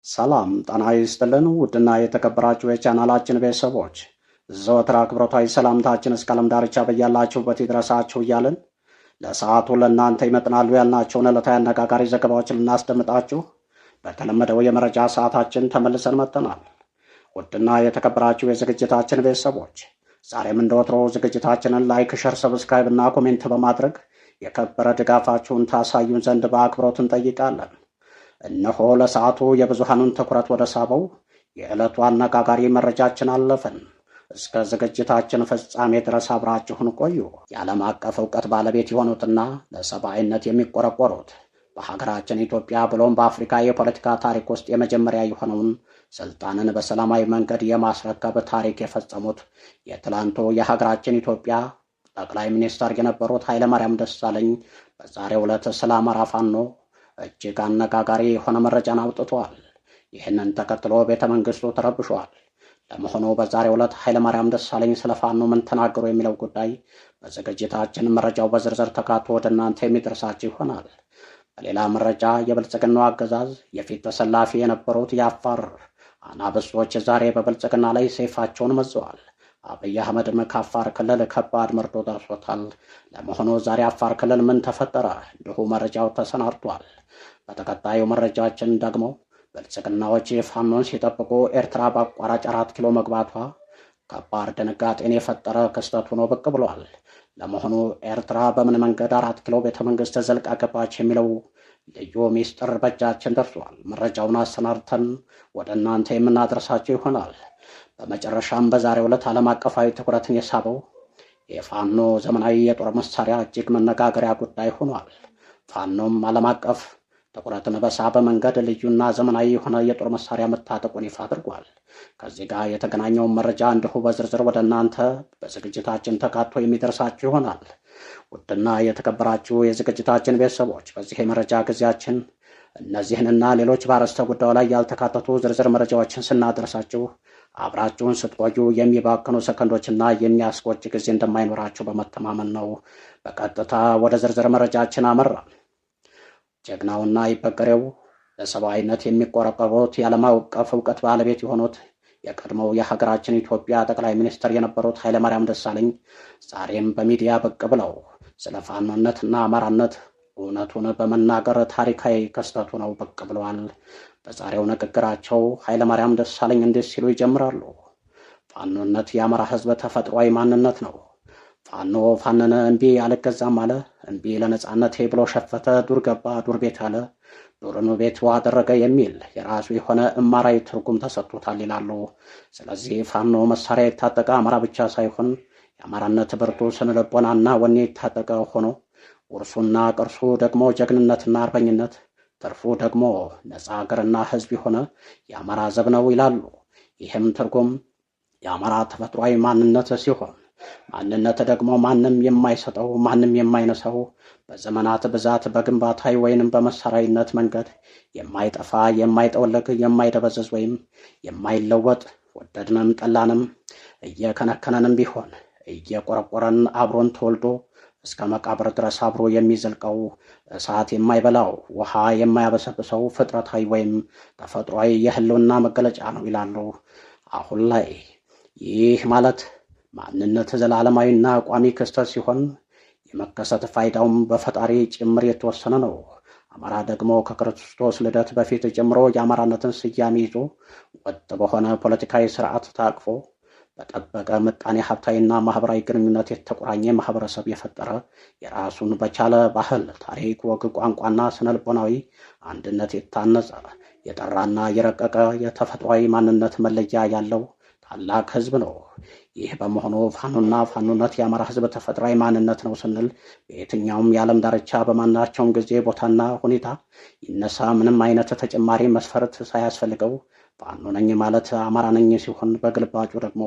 ሰላም ጤና ይስጥልን ውድና የተከበራችሁ የቻናላችን ቤተሰቦች ዘወትር አክብሮታዊ ሰላምታችን እስከ ዓለም ዳርቻ በያላችሁበት ይድረሳችሁ እያልን ለሰዓቱ ለእናንተ ይመጥናሉ ያልናቸውን ዕለታዊ አነጋጋሪ ዘገባዎችን ልናስደምጣችሁ በተለመደው የመረጃ ሰዓታችን ተመልሰን መጥተናል። ውድና የተከበራችሁ የዝግጅታችን ቤተሰቦች ዛሬም እንደወትሮ ዝግጅታችንን ላይክ፣ ሸር፣ ሰብስክራይብ እና ኮሜንት በማድረግ የከበረ ድጋፋችሁን ታሳዩን ዘንድ በአክብሮት እንጠይቃለን። እነሆ ለሰዓቱ የብዙሃኑን ትኩረት ወደ ሳበው የዕለቱ አነጋጋሪ መረጃችን አለፍን። እስከ ዝግጅታችን ፍጻሜ ድረስ አብራችሁን ቆዩ። የዓለም አቀፍ እውቀት ባለቤት የሆኑትና ለሰብአዊነት የሚቆረቆሩት በሀገራችን ኢትዮጵያ ብሎም በአፍሪካ የፖለቲካ ታሪክ ውስጥ የመጀመሪያ የሆነውን ስልጣንን በሰላማዊ መንገድ የማስረከብ ታሪክ የፈጸሙት የትላንቱ የሀገራችን ኢትዮጵያ ጠቅላይ ሚኒስትር የነበሩት ኃይለማርያም ደሳለኝ በዛሬው ዕለት ስለ አማራ ፋኖ እጅግ አነጋጋሪ የሆነ መረጃን አውጥቷል። ይህንን ተከትሎ ቤተ መንግስቱ ተረብሿል። ለመሆኑ በዛሬው ዕለት ኃይለማርያም ደሳለኝ ስለ ፋኖ ምን ተናገሩ የሚለው ጉዳይ በዝግጅታችን መረጃው በዝርዝር ተካቶ ወደ እናንተ የሚደርሳችሁ ይሆናል። በሌላ መረጃ የብልጽግናው አገዛዝ የፊት ተሰላፊ የነበሩት የአፋር አናብስቶች ዛሬ በብልጽግና ላይ ሰይፋቸውን መዘዋል። አብይ አህመድም ከአፋር ክልል ከባድ መርዶ ደርሶታል። ለመሆኑ ዛሬ አፋር ክልል ምን ተፈጠረ? እንዲሁ መረጃው ተሰናድቷል። በተከታዩ መረጃችን ደግሞ ብልጽግናዎች ፋኖን ሲጠብቁ ኤርትራ በአቋራጭ 4 ኪሎ መግባቷ ከባድ ድንጋጤን የፈጠረ ክስተት ሆኖ ብቅ ብሏል። ለመሆኑ ኤርትራ በምን መንገድ 4 ኪሎ ቤተ መንግስት ዘልቃ ገባች የሚለው ልዩ ሚስጥር በእጃችን ደርሷል። መረጃውን አሰናድተን ወደ እናንተ የምናደርሳቸው ይሆናል። በመጨረሻም በዛሬው ዕለት ዓለም አቀፋዊ ትኩረትን የሳበው የፋኖ ዘመናዊ የጦር መሳሪያ እጅግ መነጋገሪያ ጉዳይ ሆኗል። ፋኖም ዓለም አቀፍ ትኩረትን በሳበ መንገድ ልዩና ዘመናዊ የሆነ የጦር መሳሪያ መታጠቁን ይፋ አድርጓል። ከዚህ ጋር የተገናኘውን መረጃ እንዲሁ በዝርዝር ወደ እናንተ በዝግጅታችን ተካቶ የሚደርሳችሁ ይሆናል። ውድና የተከበራችሁ የዝግጅታችን ቤተሰቦች በዚህ የመረጃ ጊዜያችን እነዚህንና ሌሎች በአርዕስተ ጉዳዩ ላይ ያልተካተቱ ዝርዝር መረጃዎችን ስናደርሳችሁ አብራችሁን ስትቆዩ የሚባክኑ ሰከንዶችና የሚያስቆጭ ጊዜ እንደማይኖራችሁ በመተማመን ነው። በቀጥታ ወደ ዝርዝር መረጃችን አመራ። ጀግናውና ይበገሬው ለሰብአዊነት የሚቆረቆሩት የዓለም አቀፍ እውቀት ባለቤት የሆኑት የቀድሞው የሀገራችን ኢትዮጵያ ጠቅላይ ሚኒስትር የነበሩት ኃይለማርያም ደሳለኝ ዛሬም በሚዲያ ብቅ ብለው ስለ ፋኖነትና አማራነት እውነቱን በመናገር ታሪካዊ ክስተቱ ነው ብቅ ብለዋል። በዛሬው ንግግራቸው ኃይለማርያም ደሳለኝ እንዲህ ሲሉ ይጀምራሉ። ፋኖነት የአማራ ሕዝብ ተፈጥሯዊ ማንነት ነው። ፋኖ ፋነነ እምቢ አልገዛም አለ፣ እምቢ ለነጻነቴ ብሎ ሸፈተ፣ ዱር ገባ ዱር ቤት አለ፣ ዱርን ቤት አደረገ የሚል የራሱ የሆነ እማራዊ ትርጉም ተሰጥቶታል ይላሉ። ስለዚህ ፋኖ መሳሪያ የታጠቀ አማራ ብቻ ሳይሆን የአማራነት ብርቱ ስነልቦናና ወኔ የታጠቀ ሆኖ ውርሱና ቅርሱ ደግሞ ጀግንነትና አርበኝነት፣ ትርፉ ደግሞ ነጻ ሀገርና ሕዝብ የሆነ የአማራ ዘብ ነው ይላሉ። ይህም ትርጉም የአማራ ተፈጥሯዊ ማንነት ሲሆን ማንነት ደግሞ ማንም የማይሰጠው ማንም የማይነሳው በዘመናት ብዛት በግንባታዊ ወይንም በመሳሪያዊነት መንገድ የማይጠፋ የማይጠወለግ የማይደበዘዝ ወይም የማይለወጥ ወደድንም ጠላንም እየከነከነንም ቢሆን እየቆረቆረን አብሮን ተወልዶ እስከ መቃብር ድረስ አብሮ የሚዘልቀው እሳት የማይበላው ውሃ የማያበሰብሰው ፍጥረታዊ ወይም ተፈጥሯዊ የህልውና መገለጫ ነው ይላሉ። አሁን ላይ ይህ ማለት ማንነት ዘላለማዊና ቋሚ ክስተት ሲሆን የመከሰት ፋይዳውም በፈጣሪ ጭምር የተወሰነ ነው። አማራ ደግሞ ከክርስቶስ ልደት በፊት ጀምሮ የአማራነትን ስያሜ ይዞ ወጥ በሆነ ፖለቲካዊ ስርዓት ታቅፎ በጠበቀ ምጣኔ ሀብታዊና ማህበራዊ ግንኙነት የተቆራኘ ማህበረሰብ የፈጠረ የራሱን በቻለ ባህል፣ ታሪክ፣ ወግ፣ ቋንቋና ስነልቦናዊ አንድነት የታነጸ የጠራና የረቀቀ የተፈጥሯዊ ማንነት መለያ ያለው ታላቅ ህዝብ ነው። ይህ በመሆኑ ፋኖና ፋኖነት የአማራ ህዝብ ተፈጥሯዊ ማንነት ነው ስንል በየትኛውም የዓለም ዳርቻ በማናቸውም ጊዜ ቦታና ሁኔታ ይነሳ ምንም አይነት ተጨማሪ መስፈርት ሳያስፈልገው ፋኖ ነኝ ማለት አማራ ነኝ ሲሆን፣ በግልባጩ ደግሞ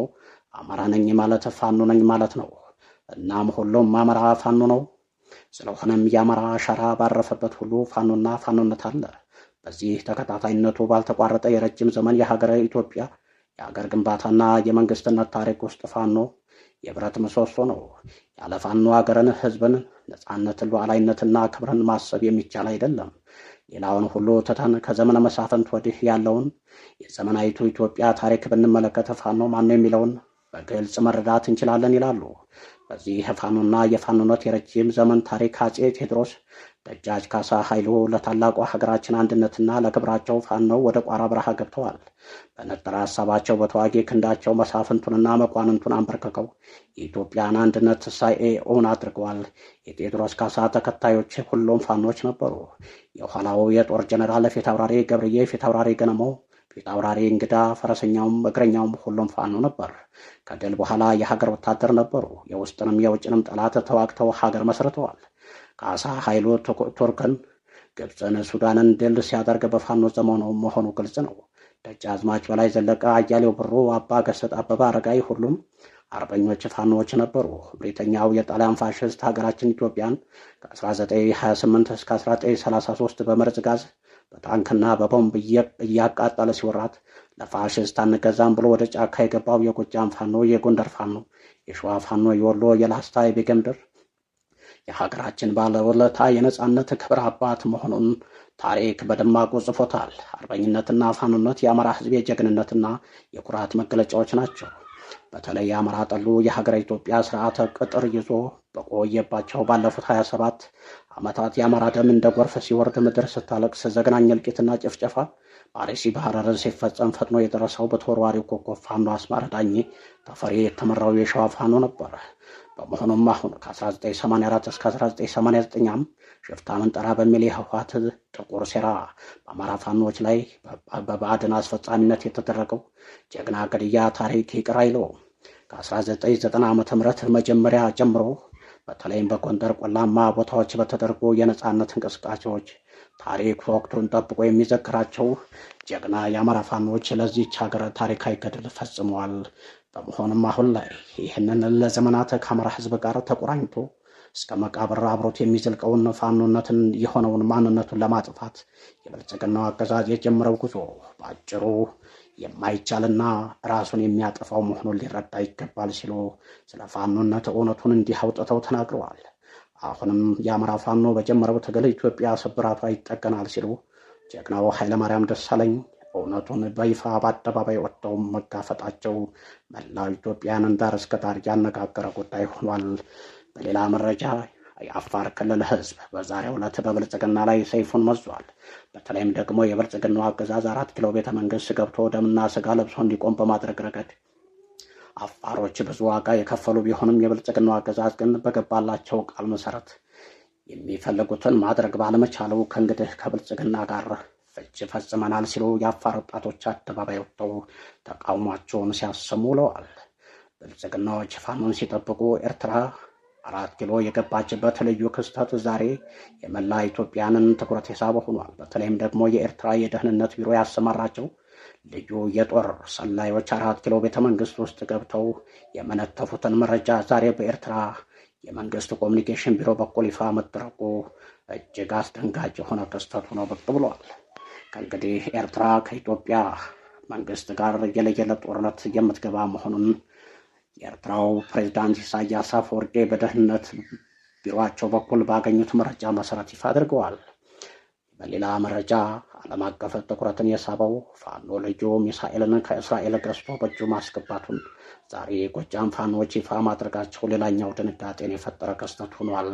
አማራ ነኝ ማለት ፋኖ ነኝ ማለት ነው። እናም ሁሉም አማራ ፋኖ ነው። ስለሆነም የአማራ አሻራ ባረፈበት ሁሉ ፋኖና ፋኖነት አለ። በዚህ ተከታታይነቱ ባልተቋረጠ የረጅም ዘመን የሀገረ ኢትዮጵያ የሀገር ግንባታና የመንግስትነት ታሪክ ውስጥ ፋኖ የብረት ምሰሶ ነው። ያለ ፋኖ ሀገርን፣ ህዝብን፣ ነጻነትን፣ ሉዓላዊነትና ክብርን ማሰብ የሚቻል አይደለም። ሌላውን ሁሉ ትተን ከዘመነ መሳፍንት ወዲህ ያለውን የዘመናዊቱ ኢትዮጵያ ታሪክ ብንመለከት ፋኖ ማነው የሚለውን በግልጽ መረዳት እንችላለን ይላሉ። በዚህ የፋኖና የፋኖነት የረጅም ዘመን ታሪክ አጼ ቴዎድሮስ ደጃች ካሳ ኃይሉ ለታላቋ ሀገራችን አንድነትና ለክብራቸው ፋኖው ወደ ቋራ በረሃ ገብተዋል። በነጠረ ሀሳባቸው በተዋጊ ክንዳቸው መሳፍንቱንና መኳንንቱን አንበርክከው የኢትዮጵያን አንድነት ትንሣኤ እውን አድርገዋል። የቴዎድሮስ ካሳ ተከታዮች ሁሉም ፋኖች ነበሩ። የኋላው የጦር ጀኔራል ፊት አውራሪ ገብርዬ፣ ፊት አውራሪ ገነመው፣ ፊት አውራሪ እንግዳ፣ ፈረሰኛውም እግረኛውም ሁሉም ፋኖ ነበር። ከድል በኋላ የሀገር ወታደር ነበሩ። የውስጥንም የውጭንም ጠላት ተዋግተው ሀገር መስርተዋል። ካሳ ኃይሉ ቱርክን፣ ግብፅን፣ ሱዳንን ድል ሲያደርግ በፋኖ ዘመኑ መሆኑ ግልጽ ነው። ደጃዝማች በላይ ዘለቀ፣ አያሌው ብሩ፣ አባ ገሰጥ፣ አበባ አረጋይ ሁሉም አርበኞች ፋኖዎች ነበሩ። ብሪተኛው የጣሊያን ፋሽስት ሀገራችን ኢትዮጵያን ከ1928 እስከ 1933 በመርዝ ጋዝ በታንክና በቦምብ እያቃጠለ ሲወራት ለፋሽስት አንገዛም ብሎ ወደ ጫካ የገባው የጎጃም ፋኖ፣ የጎንደር ፋኖ፣ የሸዋ ፋኖ፣ የወሎ፣ የላስታ፣ የቤገምድር የሀገራችን ባለውለታ የነጻነት ክብር አባት መሆኑን ታሪክ በደማቁ ጽፎታል። አርበኝነትና ፋኖነት የአማራ ሕዝብ የጀግንነትና የኩራት መገለጫዎች ናቸው። በተለይ የአማራ ጠሉ የሀገረ ኢትዮጵያ ስርዓተ ቅጥር ይዞ በቆየባቸው ባለፉት 27 ዓመታት የአማራ ደም እንደ ጎርፍ ሲወርድ፣ ምድር ስታለቅስ፣ ዘግናኝ እልቂትና ጭፍጨፋ በአርሲ በሐረር ሲፈጸም ፈጥኖ የደረሰው በተወርዋሪው ኮከብ ፋኖ አስማረ ዳኜ ተፈሪ የተመራው የሸዋ ፋኖ ነበር። በመሆኑም አሁን ከ1984 እስከ 1989 ሽፍታ መንጠራ በሚል የህወሓት ጥቁር ሴራ በአማራ ፋኖች ላይ በባዕድን አስፈጻሚነት የተደረገው ጀግና ግድያ ታሪክ ይቅር አይለውም። ከ1990 ዓ.ም መጀመሪያ ጀምሮ በተለይም በጎንደር ቆላማ ቦታዎች በተደረጉ የነጻነት እንቅስቃሴዎች ታሪክ ወቅቱን ጠብቆ የሚዘክራቸው ጀግና የአማራ ፋኖች ለዚህች ሀገር ታሪካዊ ገድል ፈጽመዋል። በመሆኑም አሁን ላይ ይህንን ለዘመናት ከአማራ ህዝብ ጋር ተቆራኝቶ እስከ መቃብር አብሮት የሚዘልቀውን ፋኖነትን የሆነውን ማንነቱን ለማጥፋት የብልጽግናው አገዛዝ የጀመረው ጉዞ በአጭሩ የማይቻልና ራሱን የሚያጠፋው መሆኑን ሊረዳ ይገባል ሲሉ ስለ ፋኖነት እውነቱን እንዲህ አውጥተው ተናግረዋል። አሁንም የአማራ ፋኖ በጀመረው ትግል ኢትዮጵያ ስብራቷ ይጠገናል ሲሉ ጀግናው ኃይለማርያም ደሳለኝ እውነቱን በይፋ በአደባባይ ወጥተው መጋፈጣቸው መላው ኢትዮጵያውያንን ዳር እስከ ዳር ያነጋገረ ጉዳይ ሆኗል። በሌላ መረጃ የአፋር ክልል ህዝብ በዛሬው ዕለት በብልጽግና ላይ ሰይፉን መዟል። በተለይም ደግሞ የብልጽግናው አገዛዝ 4 ኪሎ ቤተ መንግስት ገብቶ ደምና ስጋ ለብሶ እንዲቆም በማድረግ ረገድ አፋሮች ብዙ ዋጋ የከፈሉ ቢሆንም የብልጽግናው አገዛዝ ግን በገባላቸው ቃል መሰረት የሚፈልጉትን ማድረግ ባለመቻሉ ከእንግዲህ ከብልጽግና ጋር ፍጅ ፈጽመናል ሲሉ የአፋር ወጣቶች አደባባይ ወጥተው ተቃውሟቸውን ሲያሰሙ ውለዋል። ብልጽግናዎች ፋኖን ሲጠብቁ ኤርትራ 4 ኪሎ የገባችበት ልዩ ክስተት ዛሬ የመላ ኢትዮጵያንን ትኩረት የሳበ ሆኗል። በተለይም ደግሞ የኤርትራ የደህንነት ቢሮ ያሰማራቸው ልዩ የጦር ሰላዮች 4 ኪሎ ቤተ መንግስት ውስጥ ገብተው የመነተፉትን መረጃ ዛሬ በኤርትራ የመንግስት ኮሚኒኬሽን ቢሮ በኩል ይፋ መደረጉ እጅግ አስደንጋጭ የሆነ ክስተት ሆኖ ብቅ ብሏል። ከእንግዲህ ኤርትራ ከኢትዮጵያ መንግስት ጋር የለየለት ጦርነት የምትገባ መሆኑን የኤርትራው ፕሬዝዳንት ኢሳያስ አፈወርቂ በደህንነት ቢሮአቸው በኩል ባገኙት መረጃ መሰረት ይፋ አድርገዋል። በሌላ መረጃ ዓለም አቀፍ ትኩረትን የሳበው ፋኖ ልዩ ሚሳኤልን ከእስራኤል ገዝቶ በእጁ ማስገባቱን ዛሬ የጎጃም ፋኖች ይፋ ማድረጋቸው ሌላኛው ድንጋጤን የፈጠረ ክስተት ሆኗል።